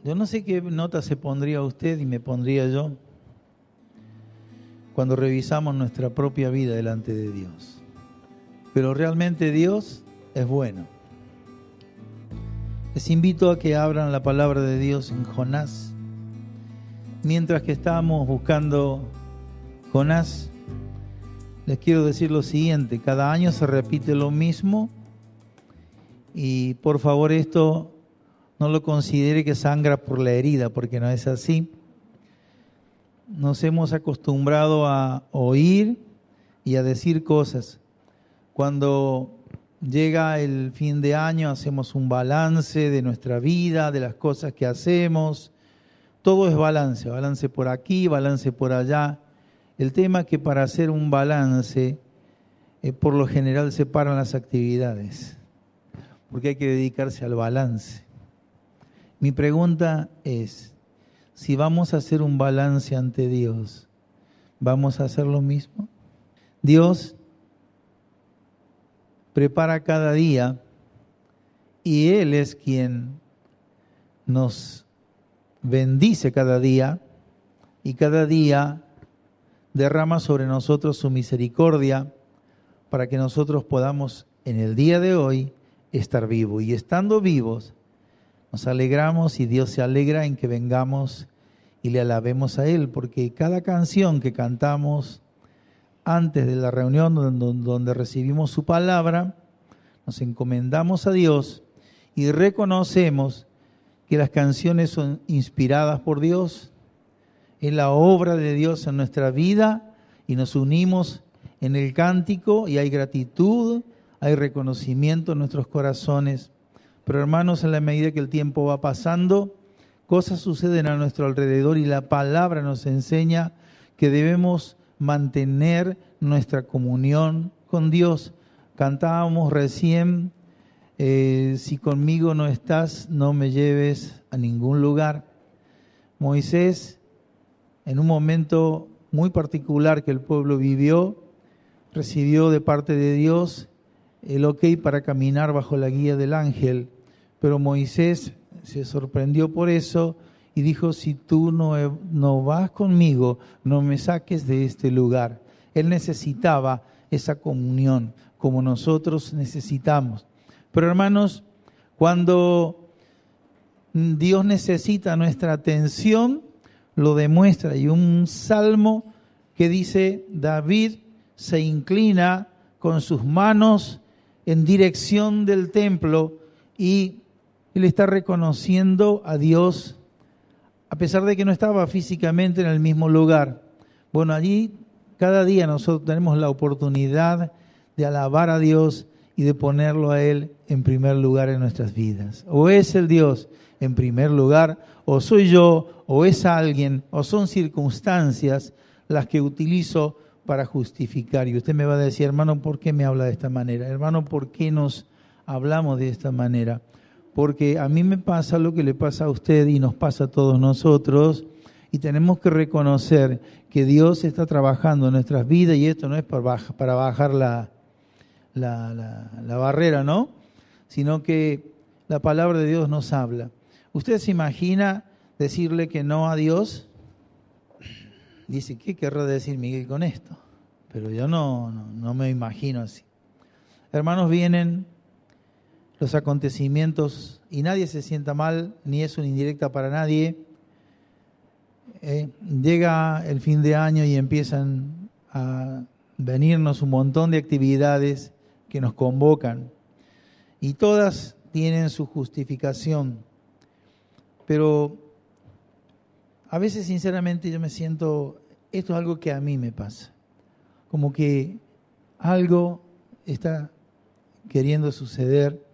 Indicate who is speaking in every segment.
Speaker 1: Yo no sé qué nota se pondría usted y me pondría yo cuando revisamos nuestra propia vida delante de Dios. Pero realmente Dios es bueno. Les invito a que abran la palabra de Dios en Jonás. Mientras que estamos buscando Jonás, les quiero decir lo siguiente: cada año se repite lo mismo y por favor esto no lo considere que sangra por la herida, porque no es así. Nos hemos acostumbrado a oír y a decir cosas. Cuando llega el fin de año hacemos un balance de nuestra vida, de las cosas que hacemos. Todo es balance, balance por aquí, balance por allá. El tema es que para hacer un balance, por lo general se paran las actividades, porque hay que dedicarse al balance. Mi pregunta es, si vamos a hacer un balance ante Dios, ¿vamos a hacer lo mismo? Dios prepara cada día y Él es quien nos bendice cada día y cada día derrama sobre nosotros su misericordia para que nosotros podamos en el día de hoy estar vivos. Y estando vivos, nos alegramos y Dios se alegra en que vengamos y le alabemos a Él, porque cada canción que cantamos antes de la reunión donde recibimos su palabra, nos encomendamos a Dios y reconocemos que las canciones son inspiradas por Dios, es la obra de Dios en nuestra vida y nos unimos en el cántico y hay gratitud, hay reconocimiento en nuestros corazones. Pero hermanos, en la medida que el tiempo va pasando, cosas suceden a nuestro alrededor y la palabra nos enseña que debemos mantener nuestra comunión con Dios. Cantábamos recién, si conmigo no estás, no me lleves a ningún lugar. Moisés, en un momento muy particular que el pueblo vivió, recibió de parte de Dios el ok para caminar bajo la guía del ángel. Pero Moisés se sorprendió por eso y dijo, si tú no vas conmigo, no me saques de este lugar. Él necesitaba esa comunión, como nosotros necesitamos. Pero hermanos, cuando Dios necesita nuestra atención, lo demuestra. Y un salmo que dice, David se inclina con sus manos en dirección del templo y él está reconociendo a Dios a pesar de que no estaba físicamente en el mismo lugar. Bueno, allí cada día nosotros tenemos la oportunidad de alabar a Dios y de ponerlo a Él en primer lugar en nuestras vidas. O es el Dios en primer lugar, o soy yo, o es alguien, o son circunstancias las que utilizo para justificar. Y usted me va a decir, hermano, ¿por qué me habla de esta manera? Hermano, ¿por qué nos hablamos de esta manera? Porque a mí me pasa lo que le pasa a usted y nos pasa a todos nosotros, y tenemos que reconocer que Dios está trabajando en nuestras vidas, y esto no es para bajar la barrera, ¿no? Sino que la palabra de Dios nos habla. ¿Usted se imagina decirle que no a Dios? Dice, ¿qué querrá decir Miguel con esto? Pero yo no me imagino así. Hermanos, vienen los acontecimientos y nadie se sienta mal, ni es una indirecta para nadie. Llega el fin de año y empiezan a venirnos un montón de actividades que nos convocan y todas tienen su justificación, pero a veces sinceramente yo me siento, esto es algo que a mí me pasa, como que algo está queriendo suceder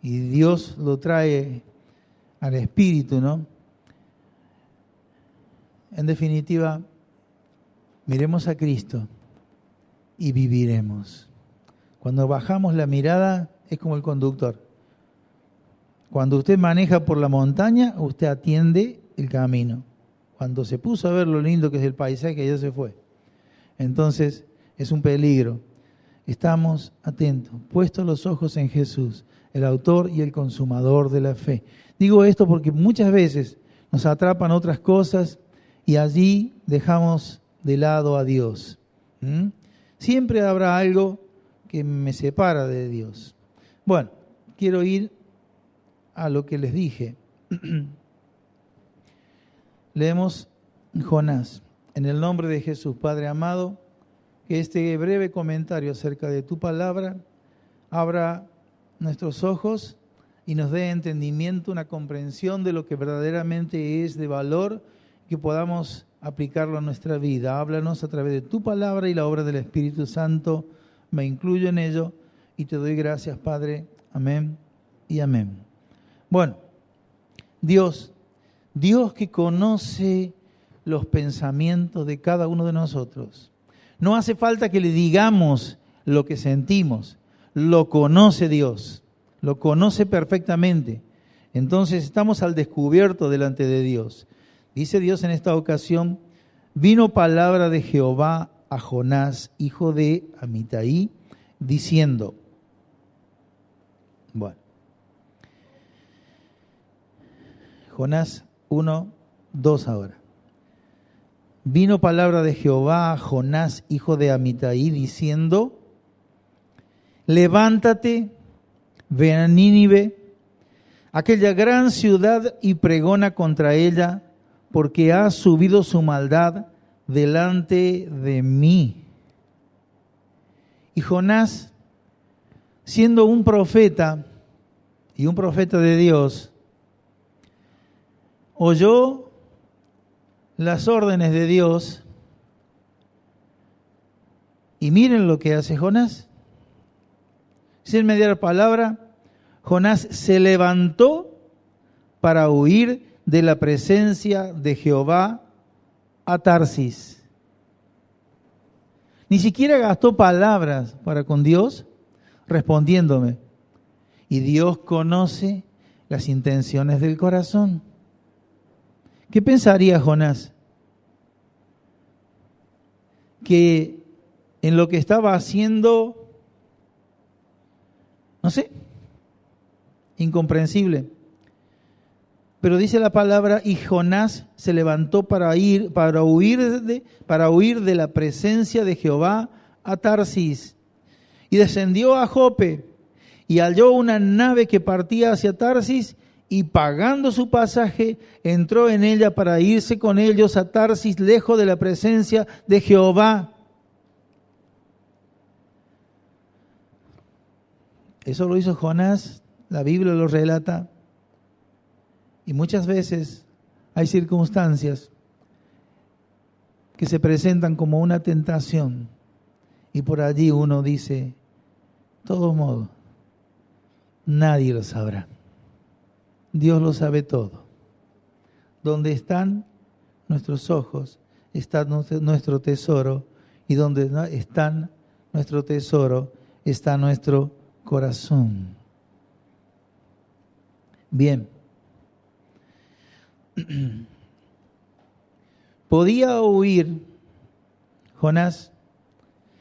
Speaker 1: y Dios lo trae al espíritu, ¿no? En definitiva, miremos a Cristo y viviremos. Cuando bajamos la mirada es como el conductor. Cuando usted maneja por la montaña, usted atiende el camino. Cuando se puso a ver lo lindo que es el paisaje, ya se fue. Entonces, es un peligro. Estamos atentos, puestos los ojos en Jesús, el autor y el consumador de la fe. Digo esto porque muchas veces nos atrapan otras cosas y allí dejamos de lado a Dios. Siempre habrá algo que me separa de Dios. Bueno, quiero ir a lo que les dije. Leemos Jonás. En el nombre de Jesús, Padre amado, que este breve comentario acerca de tu palabra abra nuestros ojos y nos dé entendimiento, una comprensión de lo que verdaderamente es de valor, que podamos aplicarlo a nuestra vida. Háblanos a través de tu palabra y la obra del Espíritu Santo. Me incluyo en ello y te doy gracias, Padre. Amén y amén. Bueno, Dios que conoce los pensamientos de cada uno de nosotros. No hace falta que le digamos lo que sentimos. Lo conoce Dios. Lo conoce perfectamente. Entonces estamos al descubierto delante de Dios. Dice Dios en esta ocasión: vino palabra de Jehová a Jonás, hijo de Amitai, diciendo. Bueno. Jonás 1:2 ahora. Vino palabra de Jehová a Jonás, hijo de Amitai, diciendo: levántate, ve a Nínive, aquella gran ciudad, y pregona contra ella, porque ha subido su maldad delante de mí. Y Jonás, siendo un profeta, y un profeta de Dios, oyó las órdenes de Dios, y miren lo que hace Jonás. Sin mediar palabra, Jonás se levantó para huir de la presencia de Jehová a Tarsis. Ni siquiera gastó palabras para con Dios, respondiéndome. Y Dios conoce las intenciones del corazón. ¿Qué pensaría Jonás? Que en lo que estaba haciendo, no sé, incomprensible. Pero dice la palabra: y Jonás se levantó para huir de la presencia de Jehová a Tarsis, y descendió a Jope, y halló una nave que partía hacia Tarsis, y pagando su pasaje, entró en ella para irse con ellos a Tarsis, lejos de la presencia de Jehová. Eso lo hizo Jonás, la Biblia lo relata. Y muchas veces hay circunstancias que se presentan como una tentación, y por allí uno dice: de todos modos, nadie lo sabrá. Dios lo sabe todo. Donde están nuestros ojos, está nuestro tesoro, y donde están nuestro tesoro, está nuestro corazón. Bien. Podía huir Jonás,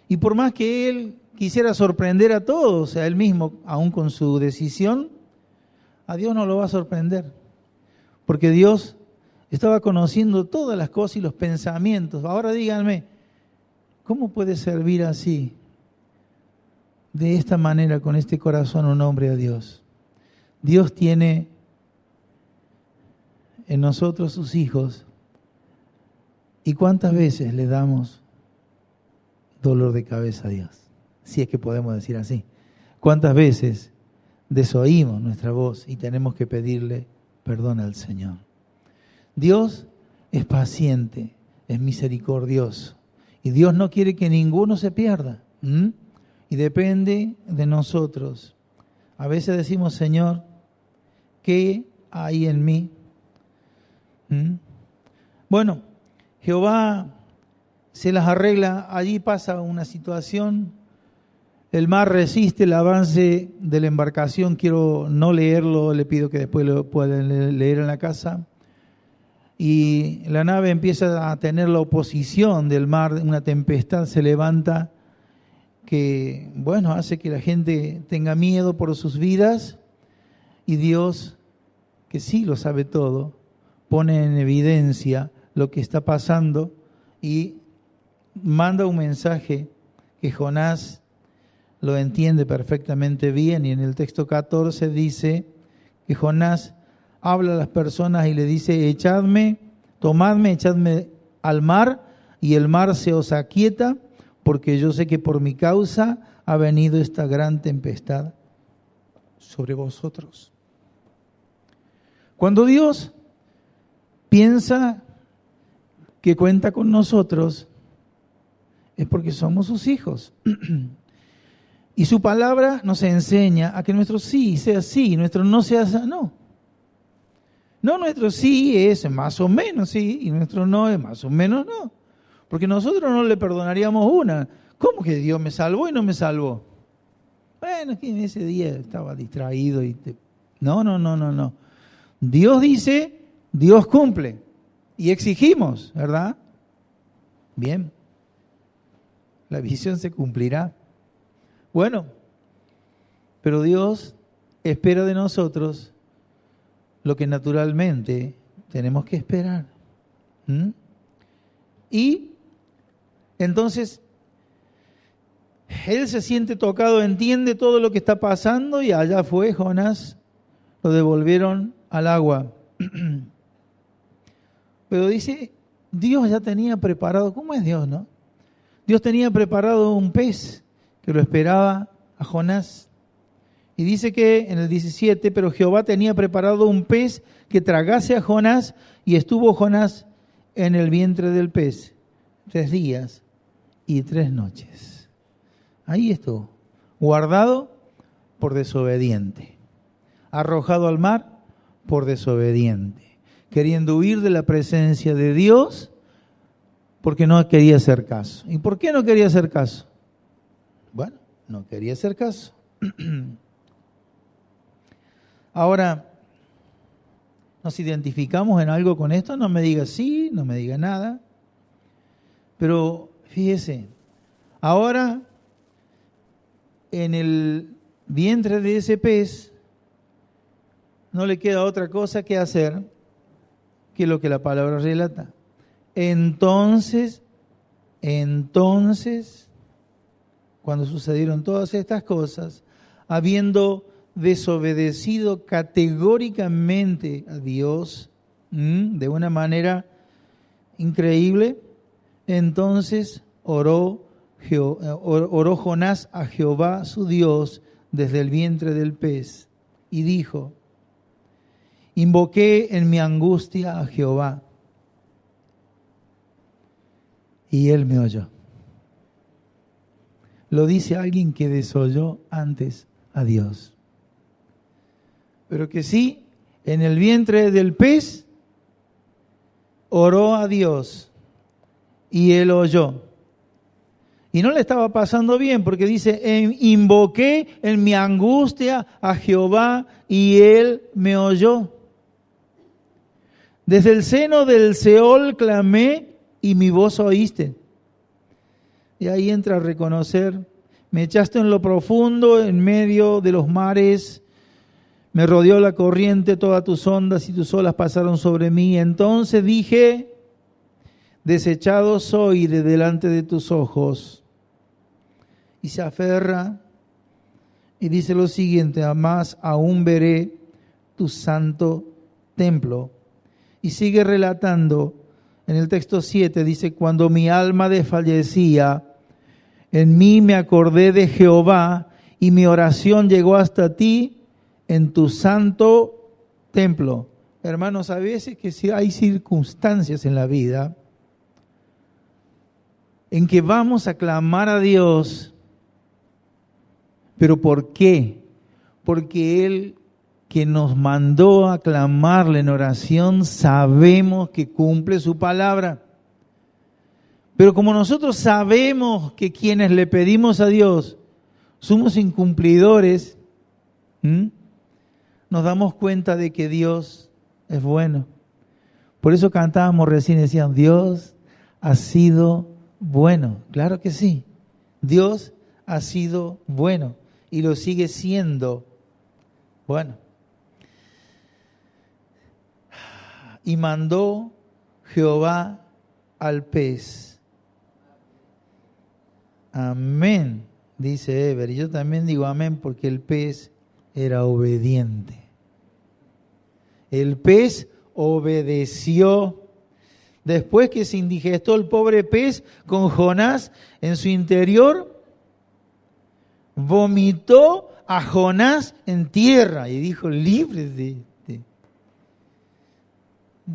Speaker 1: y por más que él quisiera sorprender a todos, a él mismo, aún con su decisión, a Dios no lo va a sorprender, porque Dios estaba conociendo todas las cosas y los pensamientos. Ahora díganme, ¿cómo puede servir así, de esta manera, con este corazón, un hombre a Dios? Dios tiene en nosotros, sus hijos, y cuántas veces le damos dolor de cabeza a Dios, si es que podemos decir así. Cuántas veces desoímos nuestra voz y tenemos que pedirle perdón al Señor. Dios es paciente, es misericordioso, y Dios no quiere que ninguno se pierda. Y depende de nosotros. A veces decimos: Señor, ¿qué hay en mí? Bueno, Jehová se las arregla. Allí pasa una situación. El mar resiste el avance de la embarcación. Quiero no leerlo, le pido que después lo puedan leer en la casa. Y la nave empieza a tener la oposición del mar. Una tempestad se levanta que, bueno, hace que la gente tenga miedo por sus vidas. Y Dios, que sí lo sabe todo, pone en evidencia lo que está pasando y manda un mensaje que Jonás lo entiende perfectamente bien, y en el texto 14 dice que Jonás habla a las personas y le dice: echadme, tomadme, echadme al mar, y el mar se os aquieta, porque yo sé que por mi causa ha venido esta gran tempestad sobre vosotros. Cuando Dios piensa que cuenta con nosotros, es porque somos sus hijos. Y su palabra nos enseña a que nuestro sí sea sí y nuestro no sea no. No, nuestro sí es más o menos sí y nuestro no es más o menos no. Porque nosotros no le perdonaríamos una. ¿Cómo que Dios me salvó y no me salvó? Bueno, es que en ese día estaba distraído y No. Dios dice, Dios cumple. Y exigimos, ¿verdad? Bien. La visión se cumplirá. Bueno, pero Dios espera de nosotros lo que naturalmente tenemos que esperar. Y entonces él se siente tocado, entiende todo lo que está pasando, y allá fue Jonás, lo devolvieron al agua. Pero dice, Dios ya tenía preparado, ¿cómo es Dios, no? Dios tenía preparado un pez que lo esperaba a Jonás. Y dice que en el 17, pero Jehová tenía preparado un pez que tragase a Jonás, y estuvo Jonás en el vientre del pez 3 días y 3 noches. Ahí estuvo, guardado por desobediente, arrojado al mar por desobediente, queriendo huir de la presencia de Dios porque no quería hacer caso. ¿Y por qué no quería hacer caso? Bueno, no quería hacer caso. Ahora, ¿nos identificamos en algo con esto? No me diga sí, no me diga nada. Pero fíjese, ahora en el vientre de ese pez no le queda otra cosa que hacer que lo que la palabra relata. Entonces, cuando sucedieron todas estas cosas, habiendo desobedecido categóricamente a Dios, de una manera increíble, entonces oró Jonás a Jehová su Dios desde el vientre del pez y dijo: invoqué en mi angustia a Jehová y él me oyó. Lo dice alguien que desoyó antes a Dios. Pero que sí, en el vientre del pez oró a Dios y él oyó. Y no le estaba pasando bien, porque dice, invoqué en mi angustia a Jehová y él me oyó. Desde el seno del Seol clamé y mi voz oíste. Y ahí entra a reconocer, me echaste en lo profundo, en medio de los mares, me rodeó la corriente, todas tus ondas y tus olas pasaron sobre mí. Entonces dije, desechado soy de delante de tus ojos. Y se aferra y dice lo siguiente: además aún veré tu santo templo. Y sigue relatando en el texto 7, dice, cuando mi alma desfallecía, en mí me acordé de Jehová y mi oración llegó hasta ti en tu santo templo. Hermanos, a veces que si hay circunstancias en la vida en que vamos a clamar a Dios, ¿pero por qué? Porque Él que nos mandó a clamarle en oración, sabemos que cumple su palabra. Pero como nosotros sabemos que quienes le pedimos a Dios somos incumplidores, nos damos cuenta de que Dios es bueno. Por eso cantábamos recién y decíamos, Dios ha sido bueno. Claro que sí, Dios ha sido bueno y lo sigue siendo. Bueno, y mandó Jehová al pez. Amén, dice Eber. Y yo también digo amén porque el pez era obediente. El pez obedeció. Después que se indigestó el pobre pez con Jonás en su interior, vomitó a Jonás en tierra y dijo, libre de este.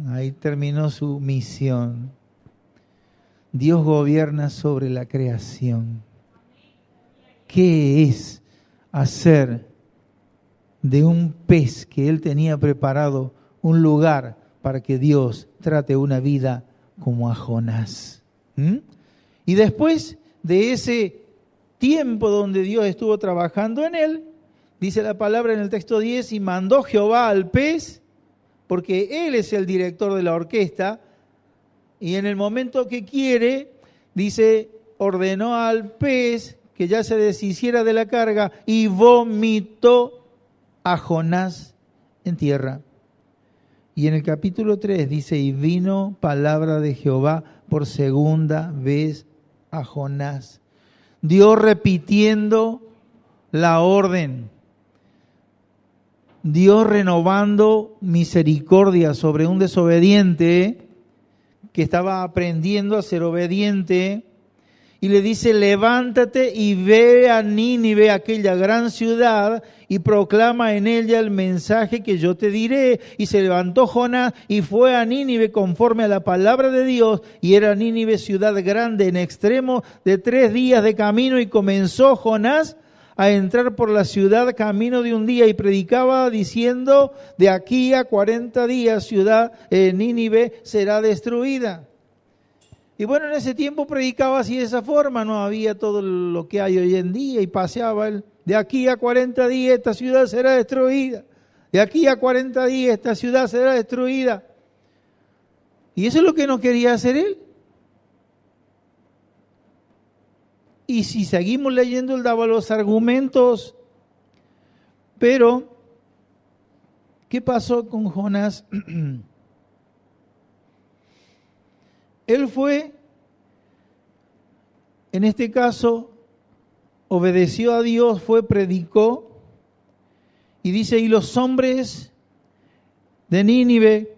Speaker 1: Ahí terminó su misión. Dios gobierna sobre la creación. ¿Qué es hacer de un pez que Él tenía preparado un lugar para que Dios trate una vida como a Jonás? Y después de ese tiempo donde Dios estuvo trabajando en él, dice la palabra en el texto 10, y mandó Jehová al pez, porque Él es el director de la orquesta, y en el momento que quiere, dice, ordenó al pez que ya se deshiciera de la carga y vomitó a Jonás en tierra. Y en el capítulo 3 dice, y vino palabra de Jehová por segunda vez a Jonás. Dios repitiendo la orden. Dios renovando misericordia sobre un desobediente que estaba aprendiendo a ser obediente. Y le dice, levántate y ve a Nínive, aquella gran ciudad, y proclama en ella el mensaje que yo te diré. Y se levantó Jonás y fue a Nínive conforme a la palabra de Dios. Y era Nínive ciudad grande en extremo de 3 días de camino. Y comenzó Jonás a entrar por la ciudad camino de un día y predicaba diciendo, de aquí a 40 días ciudad Nínive será destruida. Y bueno, en ese tiempo predicaba así de esa forma, no había todo lo que hay hoy en día y paseaba él, de aquí a 40 días esta ciudad será destruida, de aquí a 40 días esta ciudad será destruida. Y eso es lo que no quería hacer él. Y si seguimos leyendo, él daba los argumentos, pero ¿qué pasó con Jonás? Él fue, en este caso, obedeció a Dios, predicó, y dice, y los hombres de Nínive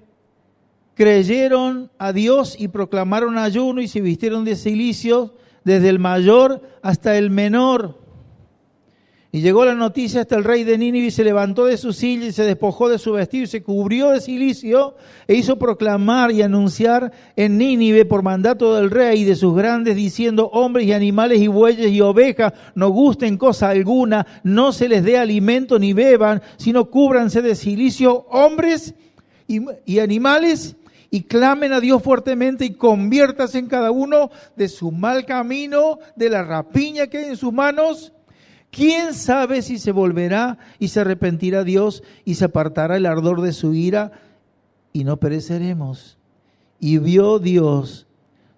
Speaker 1: creyeron a Dios y proclamaron ayuno y se vistieron de cilicios, desde el mayor hasta el menor. Y llegó la noticia hasta el rey de Nínive y se levantó de su silla y se despojó de su vestido y se cubrió de cilicio e hizo proclamar y anunciar en Nínive por mandato del rey y de sus grandes diciendo, hombres y animales y bueyes y ovejas no gusten cosa alguna, no se les dé alimento ni beban, sino cúbranse de cilicio hombres y animales y clamen a Dios fuertemente y conviértase en cada uno de su mal camino, de la rapiña que hay en sus manos. ¿Quién sabe si se volverá y se arrepentirá Dios y se apartará el ardor de su ira y no pereceremos? Y vio Dios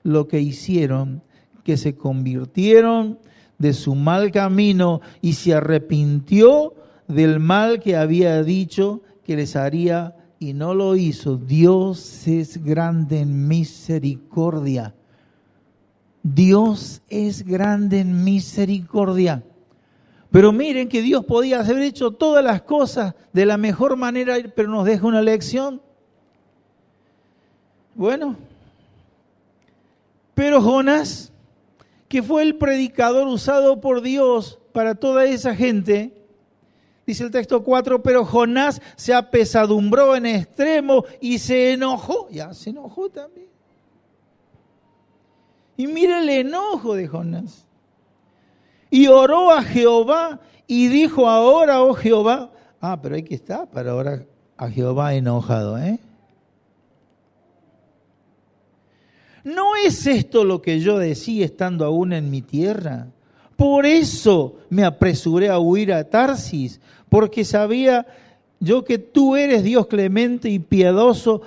Speaker 1: lo que hicieron, que se convirtieron de su mal camino y se arrepintió del mal que había dicho que les haría y no lo hizo. Dios es grande en misericordia. Dios es grande en misericordia. Pero miren que Dios podía haber hecho todas las cosas de la mejor manera, pero nos deja una lección. Bueno, pero Jonás, que fue el predicador usado por Dios para toda esa gente, dice el texto 4, pero Jonás se apesadumbró en extremo y se enojó. Ya se enojó también. Y mira el enojo de Jonás. Y oró a Jehová y dijo, ahora, oh Jehová. Pero hay que estar para orar a Jehová enojado, ¿No es esto lo que yo decía estando aún en mi tierra? Por eso me apresuré a huir a Tarsis, porque sabía yo que tú eres Dios clemente y piadoso,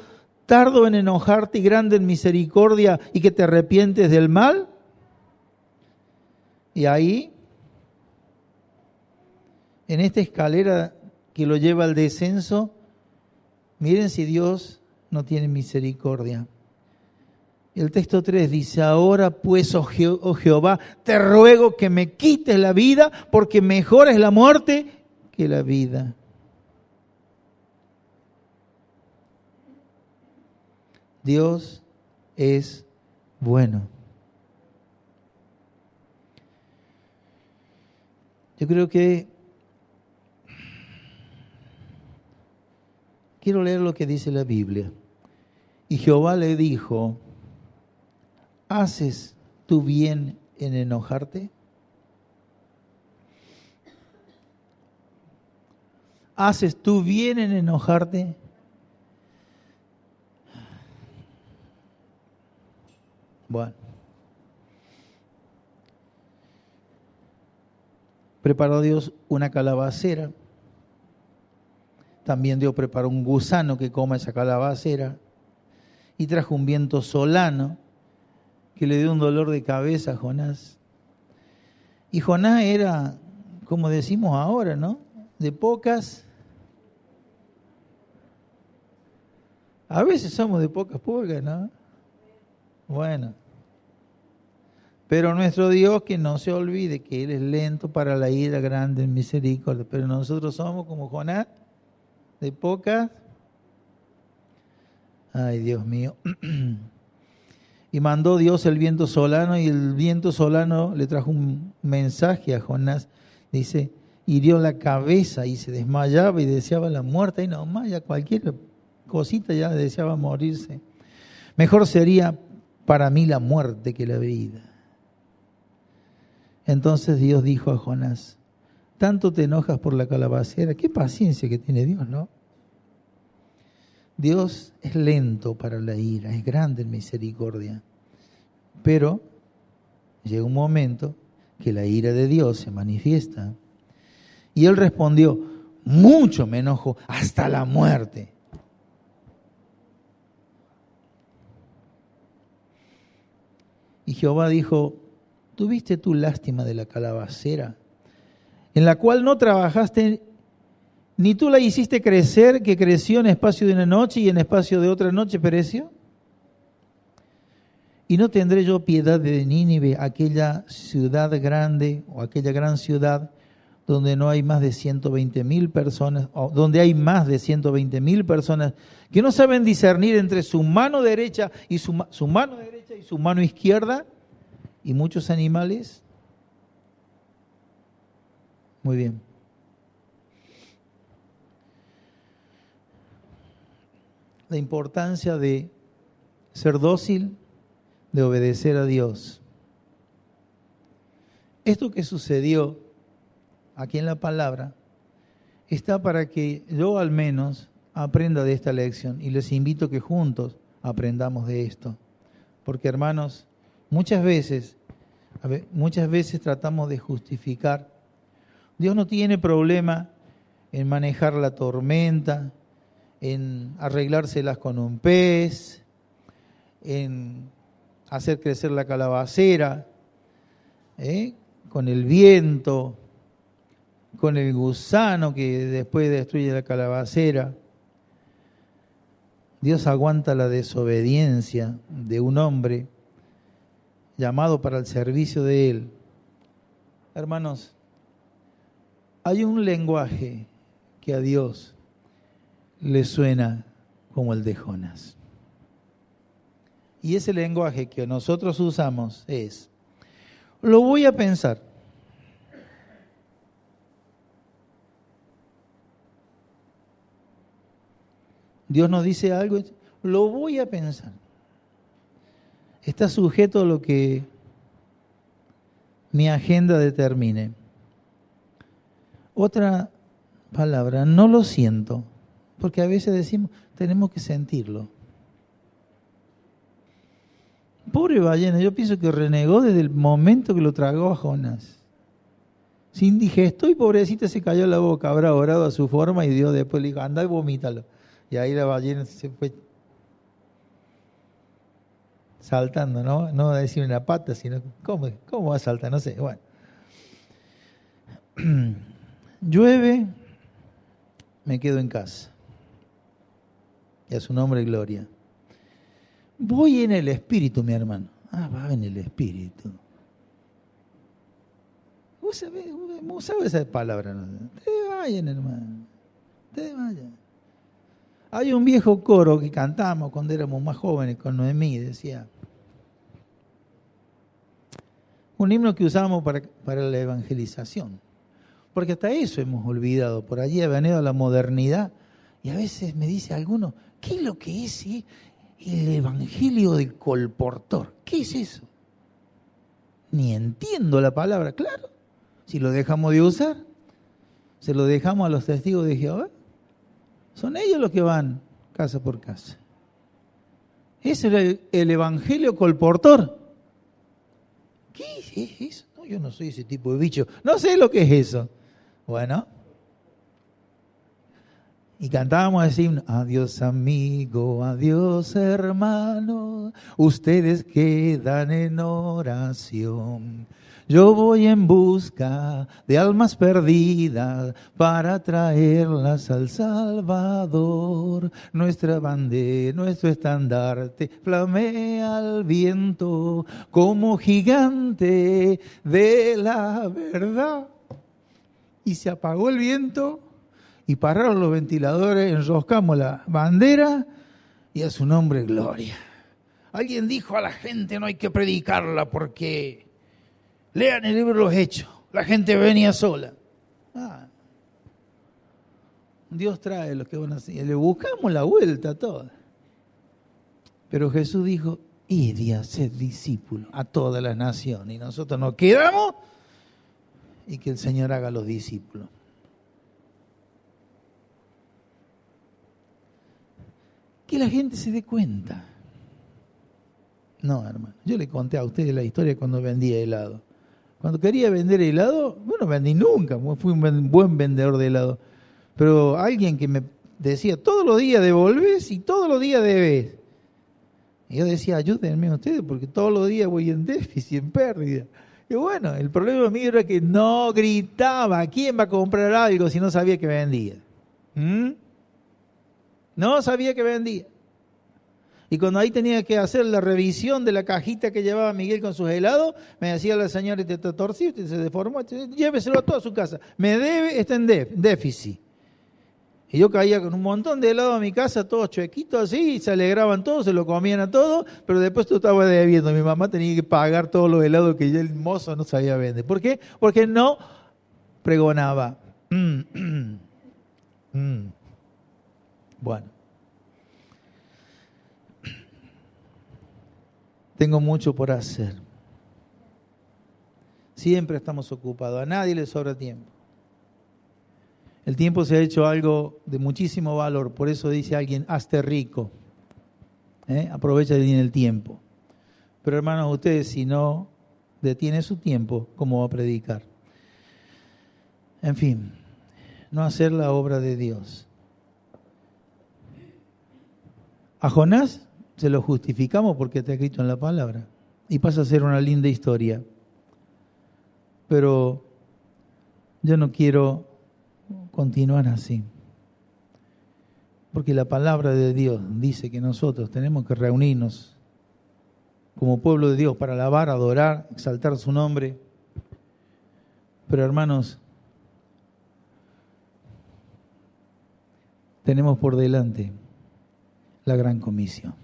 Speaker 1: tardo en enojarte y grande en misericordia, y que te arrepientes del mal. Y ahí, en esta escalera que lo lleva al descenso, miren si Dios no tiene misericordia. El texto 3 dice, ahora pues, oh Jehová, te ruego que me quites la vida, porque mejor es la muerte que la vida. Dios es bueno. Yo creo que quiero leer lo que dice la Biblia. Y Jehová le dijo, ¿haces tú bien en enojarte? ¿Haces tú bien en enojarte? Bueno. Preparó Dios una calabacera. También Dios preparó un gusano que coma esa calabacera. Y trajo un viento solano que le dio un dolor de cabeza a Jonás. Y Jonás era, como decimos ahora, ¿no? De pocas. A veces somos de pocas pulgas, ¿no? Bueno. Pero nuestro Dios, que no se olvide que Él es lento para la ira, grande en misericordia. Pero nosotros somos como Jonás, de pocas. Ay, Dios mío. Y mandó Dios el viento solano, y el viento solano le trajo un mensaje a Jonás. Dice, hirió la cabeza y se desmayaba y deseaba la muerte. Y nomás, ya cualquier cosita ya deseaba morirse. Mejor sería para mí la muerte que la vida. Entonces Dios dijo a Jonás, ¿tanto te enojas por la calabacera? Qué paciencia que tiene Dios, ¿no? Dios es lento para la ira, es grande en misericordia. Pero llega un momento que la ira de Dios se manifiesta. Y él respondió, mucho me enojo, hasta la muerte. Y Jehová dijo, ¿tuviste tú lástima de la calabacera, en la cual no trabajaste, ni tú la hiciste crecer, que creció en espacio de una noche y en espacio de otra noche pereció? Y no tendré yo piedad de Nínive, aquella ciudad grande o aquella gran ciudad donde no hay más de 120,000 personas, o donde hay más de 120,000 personas que no saben discernir entre su mano derecha y su mano derecha y su mano izquierda, y muchos animales. Muy bien. La importancia de ser dócil, de obedecer a Dios. Esto que sucedió aquí en la palabra está para que yo al menos aprenda de esta lección, y les invito a que juntos aprendamos de esto. Porque, hermanos, muchas veces tratamos de justificar. Dios no tiene problema en manejar la tormenta, en arreglárselas con un pez, en hacer crecer la calabacera, con el viento, con el gusano que después destruye la calabacera. Dios aguanta la desobediencia de un hombre llamado para el servicio de Él. Hermanos, hay un lenguaje que a Dios le suena como el de Jonás. Y ese lenguaje que nosotros usamos es, lo voy a pensar. Dios nos dice algo, lo voy a pensar. Está sujeto a lo que mi agenda determine. Otra palabra, no lo siento, porque a veces decimos, tenemos que sentirlo. Pobre ballena, yo pienso que renegó desde el momento que lo tragó a Jonás. Sin digesto, y pobrecita se cayó la boca, habrá orado a su forma y Dios después le dijo, anda y vomítalo. Y ahí la ballena se fue saltando, ¿no? No va a decir una pata, sino, ¿cómo va a saltar? No sé, bueno. Llueve, me quedo en casa. Y a su nombre gloria. Voy en el Espíritu, mi hermano. Va en el Espíritu. Vos sabés esa palabra, ¿no? Te vayan, hermano. Te vayan. Hay un viejo coro que cantamos cuando éramos más jóvenes con Noemí, decía. Un himno que usábamos para la evangelización. Porque hasta eso hemos olvidado. Por allí ha venido la modernidad. Y a veces me dice alguno, ¿qué es lo que es el evangelio del colportor? ¿Qué es eso? Ni entiendo la palabra. Claro, si lo dejamos de usar, se lo dejamos a los testigos de Jehová. Son ellos los que van casa por casa. ¿Es el evangelio colportor? ¿Qué es eso? No, yo no soy ese tipo de bicho. No sé lo que es eso. Bueno. Y cantábamos así, adiós amigo, adiós hermano, ustedes quedan en oración. Yo voy en busca de almas perdidas para traerlas al Salvador. Nuestra bandera, nuestro estandarte flamea al viento como gigante de la verdad. Y se apagó el viento y pararon los ventiladores, enroscamos la bandera y a su nombre gloria. Alguien dijo a la gente no hay que predicarla porque lean el libro de los Hechos, la gente venía sola. Dios trae los que van así, le buscamos la vuelta a todas. Pero Jesús dijo, id y haced discípulos a todas las naciones. Y nosotros nos quedamos y que el Señor haga los discípulos. Que la gente se dé cuenta. No, hermano, yo le conté a ustedes la historia cuando vendía helado. Cuando quería vender helado, bueno, vendí nunca, fui un buen vendedor de helado. Pero alguien que me decía, todos los días devolves y todos los días debes. Y yo decía, ayúdenme ustedes porque todos los días voy en déficit, en pérdida. Y bueno, el problema mío era que no gritaba, ¿quién va a comprar algo si no sabía que vendía? No sabía que vendía. Y cuando ahí tenía que hacer la revisión de la cajita que llevaba Miguel con sus helados, me decía la señora, te torció, se deformó, lléveselo a toda su casa. Me debe, está en déficit. Y yo caía con un montón de helado a mi casa, todos chuequitos así, y se alegraban todos, se lo comían a todos, pero después tú estabas debiendo. Mi mamá tenía que pagar todos los helados que ya el mozo no sabía vender. ¿Por qué? Porque no pregonaba. Bueno. Tengo mucho por hacer. Siempre estamos ocupados. A nadie le sobra tiempo. El tiempo se ha hecho algo de muchísimo valor. Por eso dice alguien, hazte rico. Aprovecha bien el tiempo. Pero hermanos, ustedes si no detiene su tiempo, ¿cómo va a predicar? En fin, no hacer la obra de Dios. A Jonás se lo justificamos porque está escrito en la palabra y pasa a ser una linda historia. Pero yo no quiero continuar así. Porque la palabra de Dios dice que nosotros tenemos que reunirnos como pueblo de Dios para alabar, adorar, exaltar su nombre. Pero hermanos, tenemos por delante la gran comisión.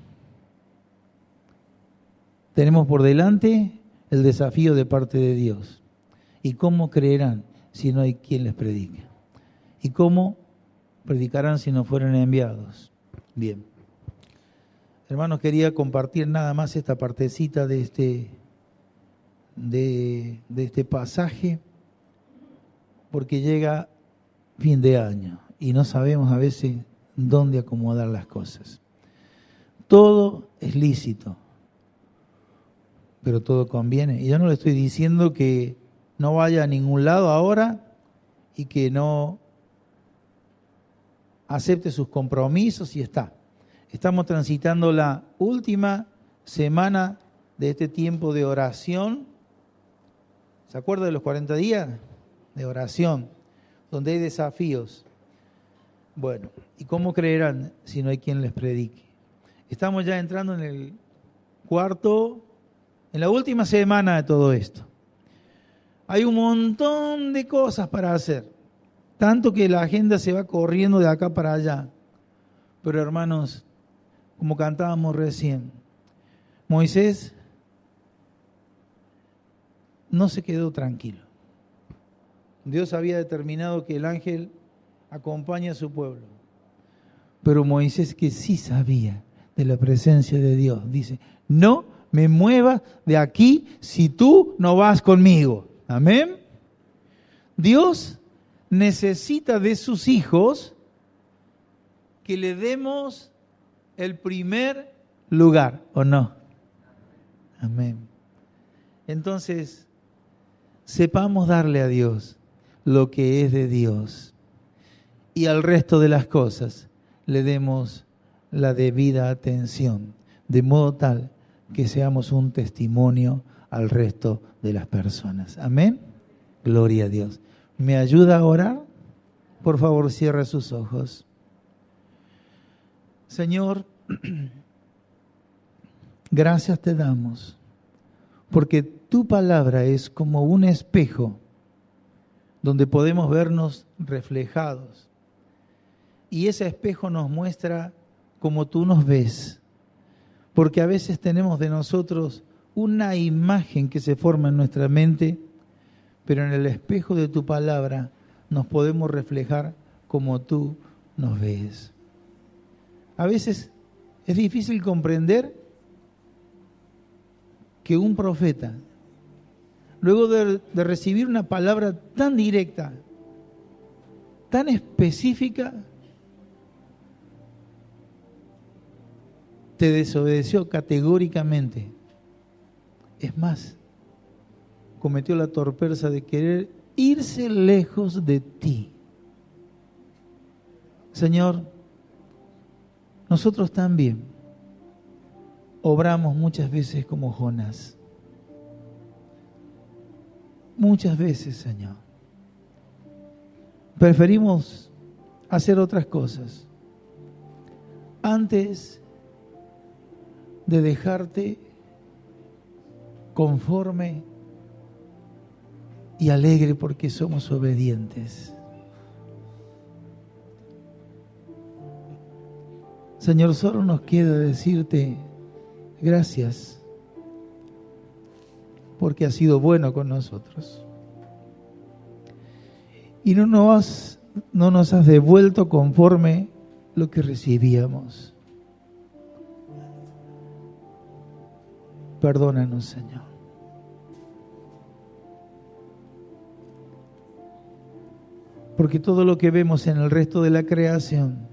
Speaker 1: Tenemos por delante el desafío de parte de Dios. ¿Y cómo creerán si no hay quien les predique? ¿Y cómo predicarán si no fueran enviados? Bien. Hermanos, quería compartir nada más esta partecita de este pasaje, porque llega fin de año y no sabemos a veces dónde acomodar las cosas. Todo es lícito, pero todo conviene. Y yo no le estoy diciendo que no vaya a ningún lado ahora y que no acepte sus compromisos y está. Estamos transitando la última semana de este tiempo de oración. ¿Se acuerda de los 40 días de oración? Donde hay desafíos. Bueno, ¿y cómo creerán si no hay quien les predique? Estamos ya entrando en la última semana de todo esto. Hay un montón de cosas para hacer, tanto que la agenda se va corriendo de acá para allá. Pero hermanos, como cantábamos recién, Moisés no se quedó tranquilo. Dios había determinado que el ángel acompañe a su pueblo. Pero Moisés, que sí sabía de la presencia de Dios, dice, no me muevas de aquí si tú no vas conmigo. Amén. Dios necesita de sus hijos que le demos el primer lugar, ¿o no? Amén. Entonces, sepamos darle a Dios lo que es de Dios y al resto de las cosas le demos la debida atención, de modo tal que seamos un testimonio al resto de las personas. Amén. Gloria a Dios. ¿Me ayuda a orar? Por favor, cierra sus ojos. Señor, gracias te damos, porque tu palabra es como un espejo donde podemos vernos reflejados. Y ese espejo nos muestra como tú nos ves, porque a veces tenemos de nosotros una imagen que se forma en nuestra mente, pero en el espejo de tu palabra nos podemos reflejar como tú nos ves. A veces es difícil comprender que un profeta, luego de recibir una palabra tan directa, tan específica, te desobedeció categóricamente. Es más, cometió la torpeza de querer irse lejos de ti. Señor, nosotros también obramos muchas veces como Jonás. Muchas veces, Señor. Preferimos hacer otras cosas antes de dejarte conforme y alegre porque somos obedientes. Señor, solo nos queda decirte gracias porque has sido bueno con nosotros. Y no nos has devuelto conforme lo que recibíamos. Perdónanos, Señor. Porque todo lo que vemos en el resto de la creación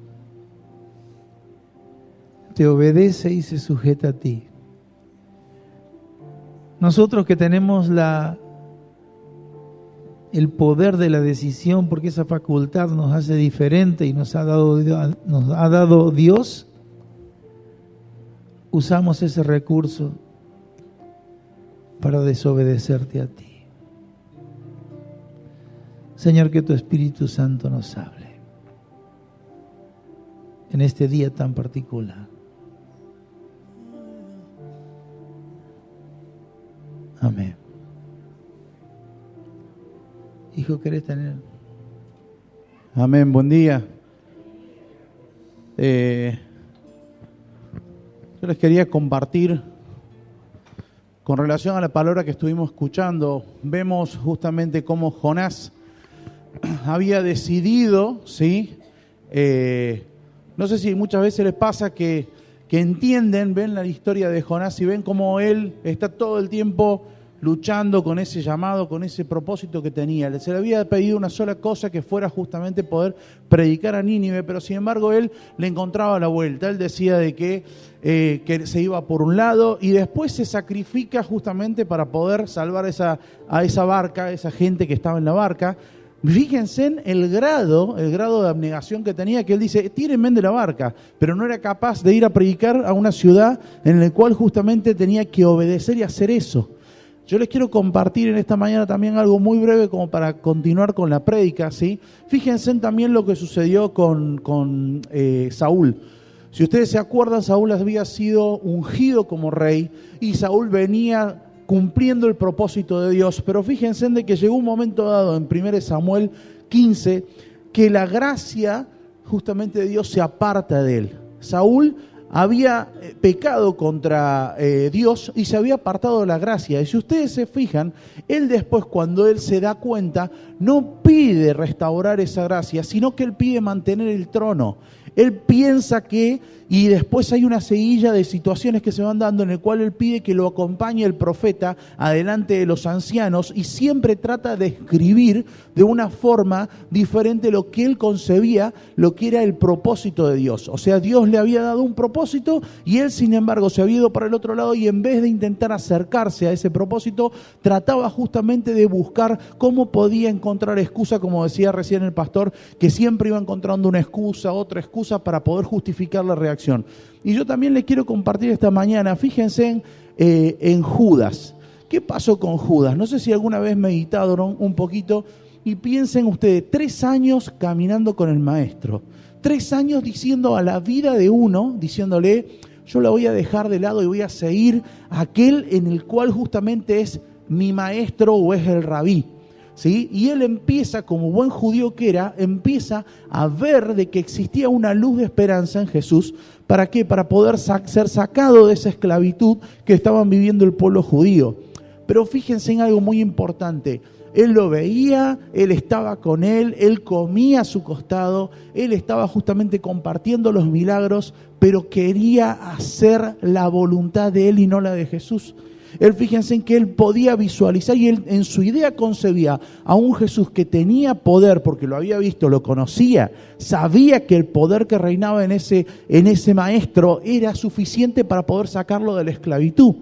Speaker 1: te obedece y se sujeta a ti. Nosotros que tenemos el poder de la decisión, porque esa facultad nos hace diferente y nos ha dado Dios, usamos ese recurso para desobedecerte a ti. Señor, que tu Espíritu Santo nos hable en este día tan particular. Amén. Hijo, ¿querés tener?
Speaker 2: Amén, buen día. Yo les quería compartir con relación a la palabra que estuvimos escuchando. Vemos justamente cómo Jonás había decidido, ¿sí? No sé si muchas veces les pasa que entienden, ven la historia de Jonás y ven cómo él está todo el tiempo luchando con ese llamado, con ese propósito que tenía. Se le había pedido una sola cosa, que fuera justamente poder predicar a Nínive, pero sin embargo él le encontraba la vuelta. Él decía de que se iba por un lado y después se sacrifica justamente para poder salvar a esa barca, a esa gente que estaba en la barca. Fíjense en el grado de abnegación que tenía, que él dice, tírenme de la barca, pero no era capaz de ir a predicar a una ciudad en la cual justamente tenía que obedecer y hacer eso. Yo les quiero compartir en esta mañana también algo muy breve como para continuar con la prédica, ¿sí? Fíjense también lo que sucedió con Saúl. Si ustedes se acuerdan, Saúl había sido ungido como rey y Saúl venía cumpliendo el propósito de Dios. Pero fíjense de que llegó un momento dado en 1 Samuel 15 que la gracia justamente de Dios se aparta de él. Saúl había pecado contra Dios y se había apartado de la gracia. Y si ustedes se fijan, él después, cuando él se da cuenta, no pide restaurar esa gracia, sino que él pide mantener el trono. Él piensa que, y después hay una seguilla de situaciones que se van dando en el cual él pide que lo acompañe el profeta adelante de los ancianos y siempre trata de escribir de una forma diferente lo que él concebía, lo que era el propósito de Dios. O sea, Dios le había dado un propósito y él, sin embargo, se había ido para el otro lado y en vez de intentar acercarse a ese propósito, trataba justamente de buscar cómo podía encontrar excusa, como decía recién el pastor, que siempre iba encontrando una excusa, otra excusa para poder justificar la reacción. Y yo también les quiero compartir esta mañana, fíjense en Judas. ¿Qué pasó con Judas? No sé si alguna vez meditaron un poquito y piensen ustedes, 3 años caminando con el maestro, 3 años diciendo a la vida de uno, diciéndole, yo la voy a dejar de lado y voy a seguir a aquel en el cual justamente es mi maestro o es el rabí. ¿Sí? Y él empieza, como buen judío que era, empieza a ver de que existía una luz de esperanza en Jesús. ¿Para qué? Para poder ser sacado de esa esclavitud que estaban viviendo el pueblo judío. Pero fíjense en algo muy importante. Él lo veía, él estaba con él comía a su costado, él estaba justamente compartiendo los milagros, pero quería hacer la voluntad de él y no la de Jesús. Él, fíjense en que él podía visualizar y él en su idea concebía a un Jesús que tenía poder porque lo había visto, lo conocía, sabía que el poder que reinaba en ese maestro era suficiente para poder sacarlo de la esclavitud,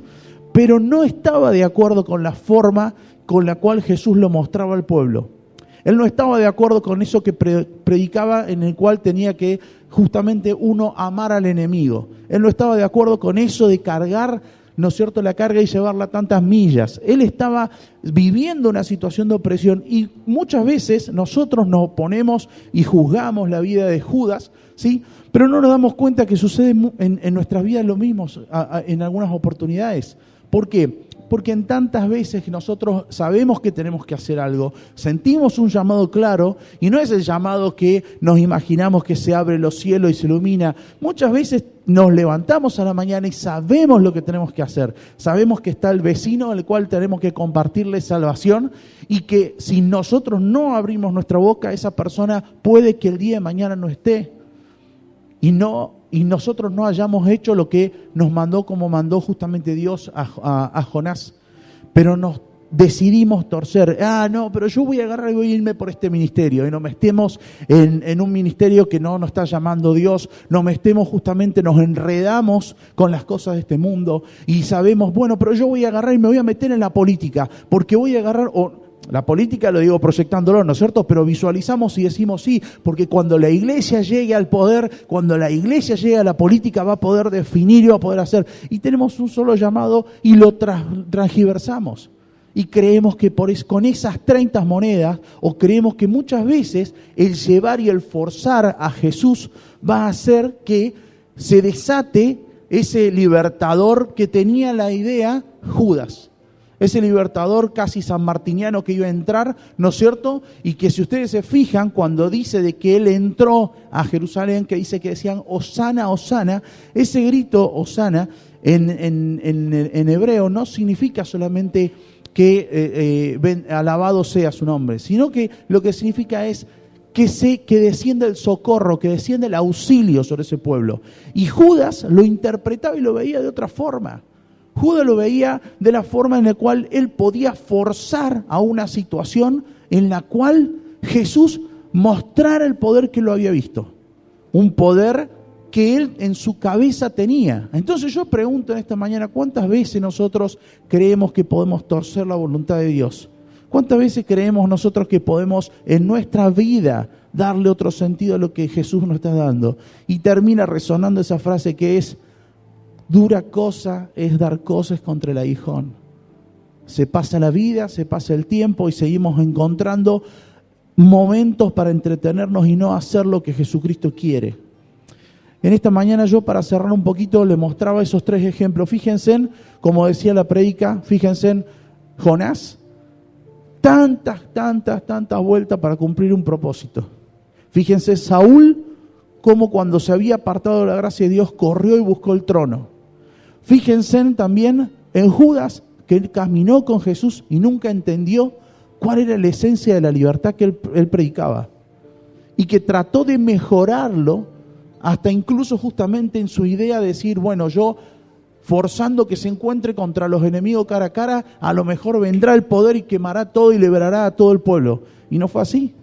Speaker 2: pero no estaba de acuerdo con la forma con la cual Jesús lo mostraba al pueblo. Él no estaba de acuerdo con eso que predicaba, en el cual tenía que justamente uno amar al enemigo. Él no estaba de acuerdo con eso de cargar, ¿no es cierto?, la carga y llevarla tantas millas. Él estaba viviendo una situación de opresión y muchas veces nosotros nos oponemos y juzgamos la vida de Judas, ¿sí? Pero no nos damos cuenta que sucede en nuestras vidas lo mismo en algunas oportunidades. ¿Por qué? Porque en tantas veces que nosotros sabemos que tenemos que hacer algo, sentimos un llamado claro, y no es el llamado que nos imaginamos que se abre los cielos y se ilumina. Muchas veces nos levantamos a la mañana y sabemos lo que tenemos que hacer. Sabemos que está el vecino al cual tenemos que compartirle salvación y que si nosotros no abrimos nuestra boca, esa persona puede que el día de mañana no esté. Y nosotros no hayamos hecho lo que nos mandó, como mandó justamente Dios a Jonás. Pero nos decidimos torcer. No, pero yo voy a agarrar y voy a irme por este ministerio. Y no me estemos en un ministerio que no nos está llamando Dios. No me estemos justamente, nos enredamos con las cosas de este mundo. Y sabemos, bueno, pero yo voy a agarrar y me voy a meter en la política. Porque voy a agarrar... La política lo digo proyectándolo, ¿no es cierto? Pero visualizamos y decimos sí, porque cuando la iglesia llegue al poder, cuando la iglesia llegue a la política, va a poder definir y va a poder hacer. Y tenemos un solo llamado y lo transgiversamos. Y creemos que con esas 30 monedas, o creemos que muchas veces el llevar y el forzar a Jesús va a hacer que se desate ese libertador que tenía la idea Judas. Ese libertador casi sanmartiniano que iba a entrar, ¿no es cierto? Y que si ustedes se fijan, cuando dice de que él entró a Jerusalén, que dice que decían Hosana, Hosana, ese grito Hosana en hebreo no significa solamente que alabado sea su nombre, sino que lo que significa es que descienda el socorro, que descienda el auxilio sobre ese pueblo. Y Judas lo interpretaba y lo veía de otra forma. Judas lo veía de la forma en la cual él podía forzar a una situación en la cual Jesús mostrara el poder que lo había visto. Un poder que él en su cabeza tenía. Entonces yo pregunto en esta mañana, ¿cuántas veces nosotros creemos que podemos torcer la voluntad de Dios? ¿Cuántas veces creemos nosotros que podemos en nuestra vida darle otro sentido a lo que Jesús nos está dando? Y termina resonando esa frase que es: dura cosa es dar cosas contra el aguijón. se pasa la vida, se pasa el tiempo y seguimos encontrando momentos para entretenernos y no hacer lo que Jesucristo quiere. En esta mañana yo, para cerrar un poquito, le mostraba esos 3 ejemplos. Fíjense en, como decía la prédica, fíjense en Jonás. Tantas vueltas para cumplir un propósito. Fíjense Saúl, como cuando se había apartado de la gracia de Dios, corrió y buscó el trono. Fíjense también en Judas, que él caminó con Jesús y nunca entendió cuál era la esencia de la libertad que él predicaba. Y que trató de mejorarlo, hasta incluso justamente en su idea de decir, bueno, yo forzando que se encuentre contra los enemigos cara a cara, a lo mejor vendrá el poder y quemará todo y liberará a todo el pueblo. Y no fue así.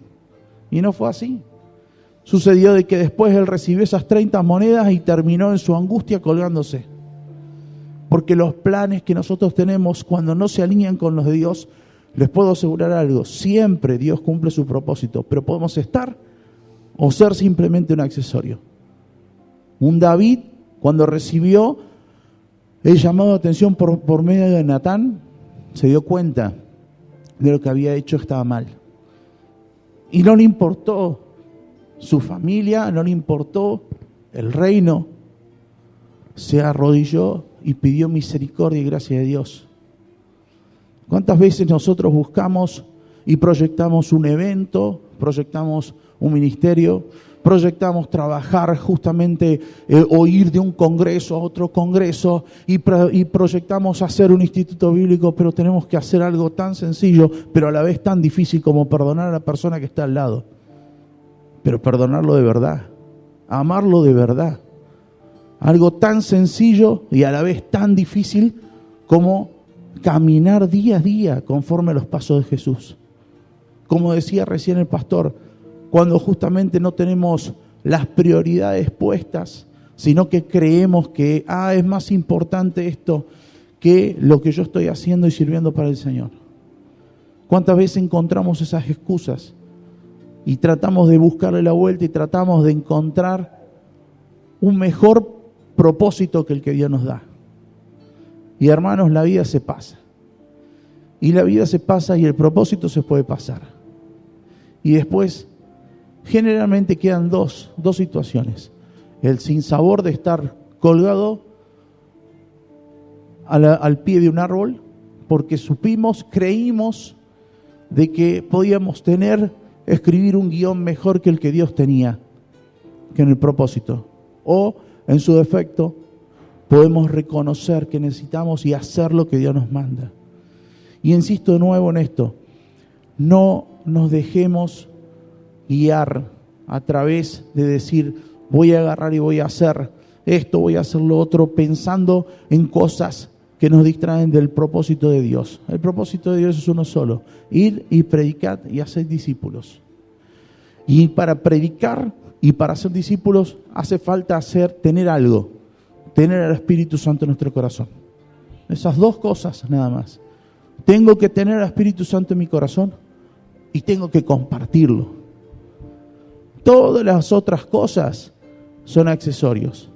Speaker 2: Sucedió de que después él recibió esas 30 monedas y terminó en su angustia colgándose. Porque los planes que nosotros tenemos cuando no se alinean con los de Dios, les puedo asegurar algo, siempre Dios cumple su propósito, pero podemos estar o ser simplemente un accesorio. Un David, cuando recibió el llamado de atención por medio de Natán, se dio cuenta de lo que había hecho estaba mal. Y no le importó su familia, no le importó el reino. Se arrodilló y pidió misericordia y gracia de Dios. ¿Cuántas veces nosotros buscamos y proyectamos un evento, proyectamos un ministerio, proyectamos trabajar justamente o ir de un congreso a otro congreso y proyectamos hacer un instituto bíblico, pero tenemos que hacer algo tan sencillo, pero a la vez tan difícil como perdonar a la persona que está al lado? Pero perdonarlo de verdad, amarlo de verdad. Algo tan sencillo y a la vez tan difícil como caminar día a día conforme a los pasos de Jesús. Como decía recién el pastor, cuando justamente no tenemos las prioridades puestas, sino que creemos que es más importante esto que lo que yo estoy haciendo y sirviendo para el Señor. ¿Cuántas veces encontramos esas excusas y tratamos de buscarle la vuelta y tratamos de encontrar un mejor propósito que el que Dios nos da? Y hermanos, la vida se pasa. Y la vida se pasa y el propósito se puede pasar. Y después, generalmente quedan dos situaciones. El sinsabor de estar colgado al pie de un árbol, porque creímos de que podíamos escribir un guión mejor que el que Dios tenía, que en el propósito. O, en su defecto, podemos reconocer que necesitamos y hacer lo que Dios nos manda. Y insisto de nuevo en esto, no nos dejemos guiar a través de decir, voy a agarrar y voy a hacer esto, voy a hacer lo otro, pensando en cosas que nos distraen del propósito de Dios. El propósito de Dios es uno solo: ir y predicar y hacer discípulos. Y para predicar y para hacer discípulos hace falta tener algo, tener al Espíritu Santo en nuestro corazón. Esas 2 cosas nada más. Tengo que tener al Espíritu Santo en mi corazón y tengo que compartirlo. Todas las otras cosas son accesorios.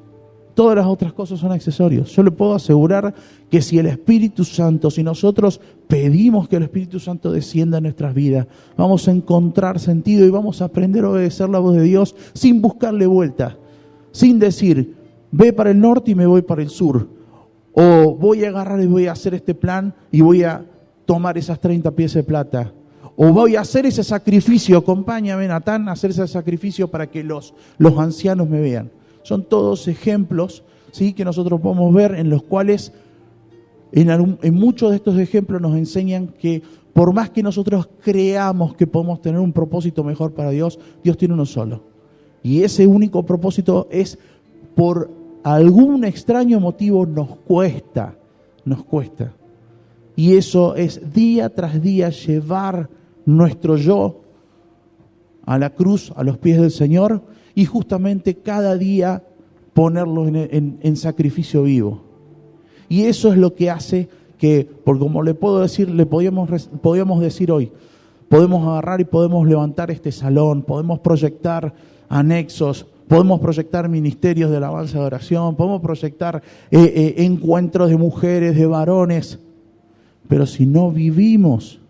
Speaker 2: Todas las otras cosas son accesorios. Yo le puedo asegurar que si el Espíritu Santo, si nosotros pedimos que el Espíritu Santo descienda en nuestras vidas, vamos a encontrar sentido y vamos a aprender a obedecer la voz de Dios sin buscarle vuelta, sin decir, ve para el norte y me voy para el sur, o voy a agarrar y voy a hacer este plan y voy a tomar esas 30 piezas de plata, o voy a hacer ese sacrificio, acompáñame Natán a hacer ese sacrificio para que los ancianos me vean. Son todos ejemplos, ¿sí?, que nosotros podemos ver, en los cuales en muchos de estos ejemplos nos enseñan que por más que nosotros creamos que podemos tener un propósito mejor para Dios, Dios tiene uno solo. Y ese único propósito es, por algún extraño motivo, nos cuesta. Y eso es día tras día llevar nuestro yo a la cruz, a los pies del Señor, y justamente cada día ponerlo en sacrificio vivo. Y eso es lo que hace que, porque como le puedo decir, podíamos decir hoy, podemos agarrar y podemos levantar este salón, podemos proyectar anexos, podemos proyectar ministerios de alabanza y oración, podemos proyectar encuentros de mujeres, de varones, Pero si no vivimos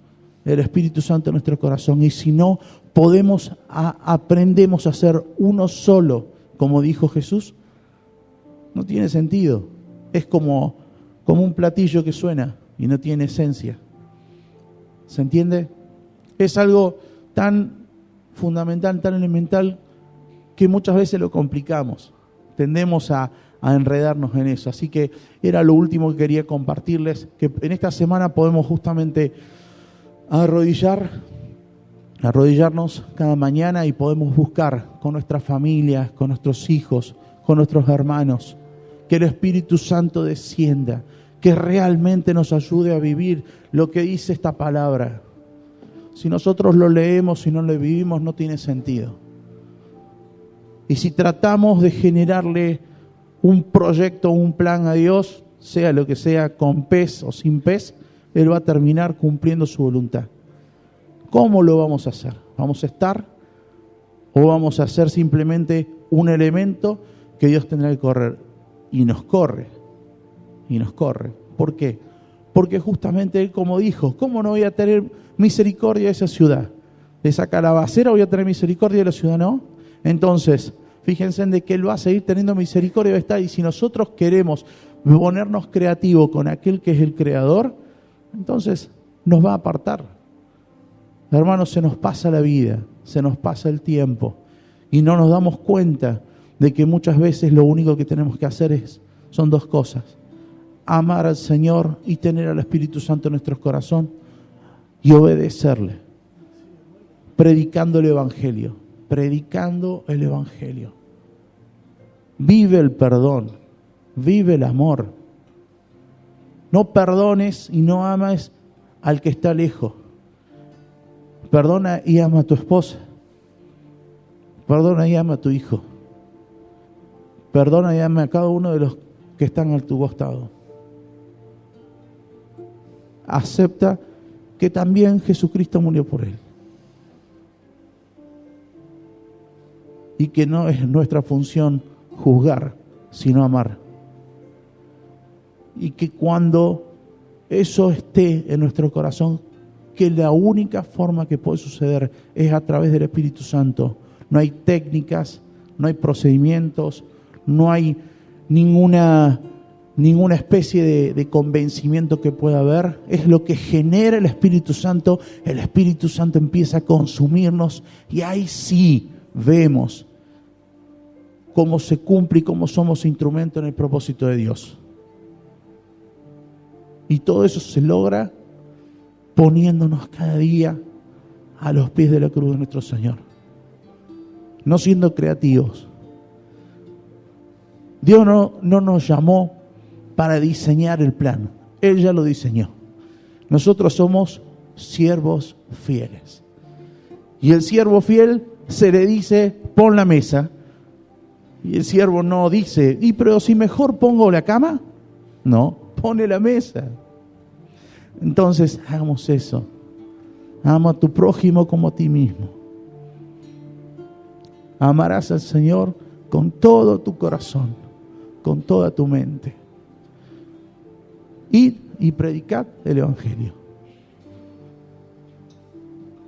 Speaker 2: el Espíritu Santo en nuestro corazón y si no aprendemos a ser uno solo, como dijo Jesús, no tiene sentido. Es como un platillo que suena y no tiene esencia. ¿Se entiende? Es algo tan fundamental, tan elemental, que muchas veces lo complicamos. Tendemos a enredarnos en eso. Así que era lo último que quería compartirles, que en esta semana podemos justamente arrodillarnos cada mañana y podemos buscar con nuestras familias, con nuestros hijos, con nuestros hermanos, que el Espíritu Santo descienda, que realmente nos ayude a vivir lo que dice esta palabra. Si nosotros lo leemos y no lo vivimos, no tiene sentido. Y si tratamos de generarle un proyecto, un plan a Dios, sea lo que sea, con pez o sin pez, Él va a terminar cumpliendo su voluntad. ¿Cómo lo vamos a hacer? ¿Vamos a estar o vamos a ser simplemente un elemento que Dios tendrá que correr? Y nos corre. ¿Por qué? Porque justamente Él, como dijo, ¿cómo no voy a tener misericordia de esa ciudad? De esa calabacera voy a tener misericordia de la ciudad, ¿no? Entonces, fíjense en de que Él va a seguir teniendo misericordia de esta, y si nosotros queremos ponernos creativos con aquel que es el Creador, entonces nos va a apartar. Hermanos, se nos pasa la vida, se nos pasa el tiempo y no nos damos cuenta de que muchas veces lo único que tenemos que hacer son dos cosas: amar al Señor y tener al Espíritu Santo en nuestro corazón y obedecerle, predicando el Evangelio. Vive el perdón, vive el amor. No perdones y no ames al que está lejos. Perdona y ama a tu esposa. Perdona y ama a tu hijo. Perdona y ama a cada uno de los que están a tu costado. Acepta que también Jesucristo murió por él. Y que no es nuestra función juzgar, sino amar. Y que cuando eso esté en nuestro corazón, que la única forma que puede suceder es a través del Espíritu Santo. No hay técnicas, no hay procedimientos, no hay ninguna especie de convencimiento que pueda haber. Es lo que genera el Espíritu Santo. El Espíritu Santo empieza a consumirnos y ahí sí vemos cómo se cumple y cómo somos instrumento en el propósito de Dios. Y todo eso se logra poniéndonos cada día a los pies de la cruz de nuestro Señor. No siendo creativos. Dios no nos llamó para diseñar el plan. Él ya lo diseñó. Nosotros somos siervos fieles. Y el siervo fiel se le dice, pon la mesa. Y el siervo no dice, pero si mejor pongo la cama. No, pone la mesa. Entonces, hagamos eso. Ama a tu prójimo como a ti mismo. Amarás al Señor con todo tu corazón, con toda tu mente. Id y predicad el Evangelio.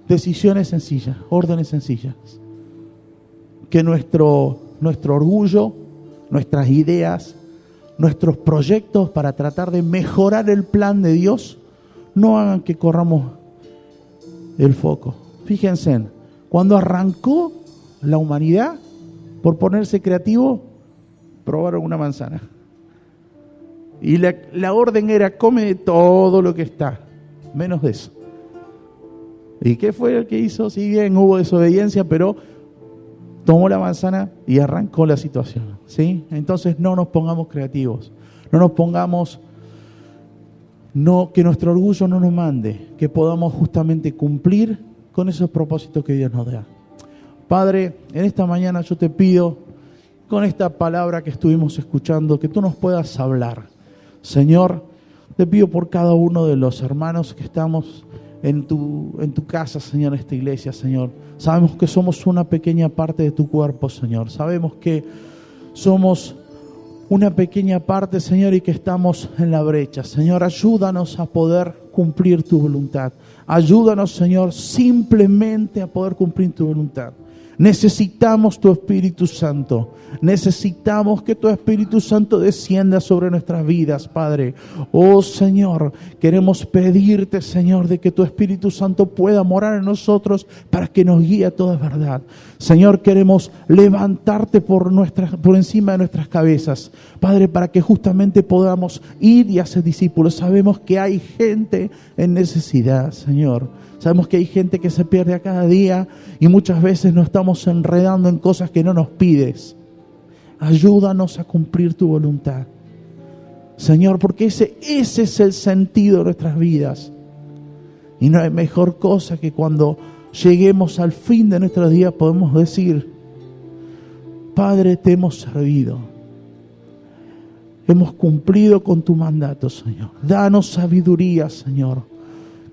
Speaker 2: Decisiones sencillas, órdenes sencillas. Que nuestro orgullo, nuestras ideas, nuestros proyectos para tratar de mejorar el plan de Dios no hagan que corramos el foco. Fíjense, cuando arrancó la humanidad, por ponerse creativo, probaron una manzana. Y la orden era, come de todo lo que está, menos de eso. ¿Y qué fue el que hizo? Si bien hubo desobediencia, pero tomó la manzana y arrancó la situación, ¿sí? Entonces no nos pongamos creativos, no nos pongamos, que nuestro orgullo no nos mande, que podamos justamente cumplir con esos propósitos que Dios nos da. Padre, en esta mañana yo te pido, con esta palabra que estuvimos escuchando, que tú nos puedas hablar. Señor, te pido por cada uno de los hermanos que estamos en tu casa, Señor, en esta iglesia, Señor. Sabemos que somos una pequeña parte de tu cuerpo, Señor. Sabemos que somos una pequeña parte, Señor, y que estamos en la brecha. Señor, ayúdanos a poder cumplir cumplir tu voluntad. Ayúdanos, Señor, simplemente a poder cumplir tu voluntad. Necesitamos tu Espíritu Santo. Necesitamos que tu Espíritu Santo descienda sobre nuestras vidas, Padre. Oh Señor, queremos pedirte, Señor, de que tu Espíritu Santo pueda morar en nosotros para que nos guíe a toda verdad. Señor, queremos levantarte por encima de nuestras cabezas, Padre, para que justamente podamos ir y hacer discípulos. Sabemos que hay gente en necesidad, Señor. Sabemos que hay gente que se pierde a cada día y muchas veces nos estamos enredando en cosas que no nos pides. Ayúdanos a cumplir tu voluntad, Señor, porque ese es el sentido de nuestras vidas. Y no hay mejor cosa que cuando lleguemos al fin de nuestros días podemos decir: Padre, te hemos servido. Hemos cumplido con tu mandato, Señor. Danos sabiduría, Señor.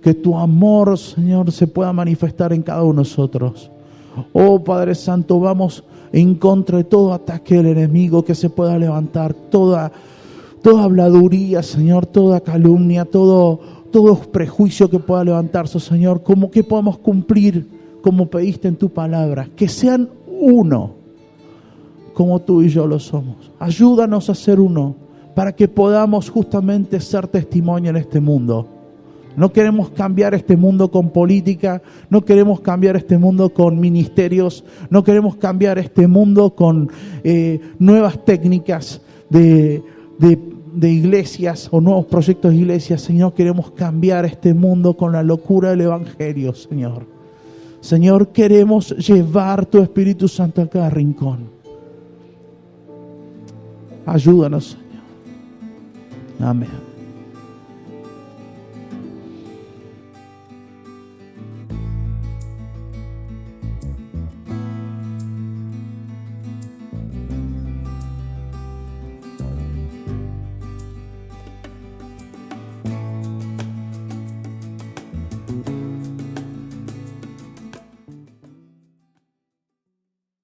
Speaker 2: Que tu amor, Señor, se pueda manifestar en cada uno de nosotros. Oh Padre Santo, vamos en contra de todo ataque del enemigo que se pueda levantar, toda habladuría, Señor, toda calumnia, todo prejuicio que pueda levantarse, Señor, como que podamos cumplir como pediste en tu palabra, que sean uno, como tú y yo lo somos. Ayúdanos a ser uno, para que podamos justamente ser testimonio en este mundo. No queremos cambiar este mundo con política, no queremos cambiar este mundo con ministerios, no queremos cambiar este mundo con nuevas técnicas de iglesias o nuevos proyectos de iglesias. Señor, queremos cambiar este mundo con la locura del Evangelio, Señor. Señor, queremos llevar tu Espíritu Santo a cada rincón. Ayúdanos, Señor. Amén.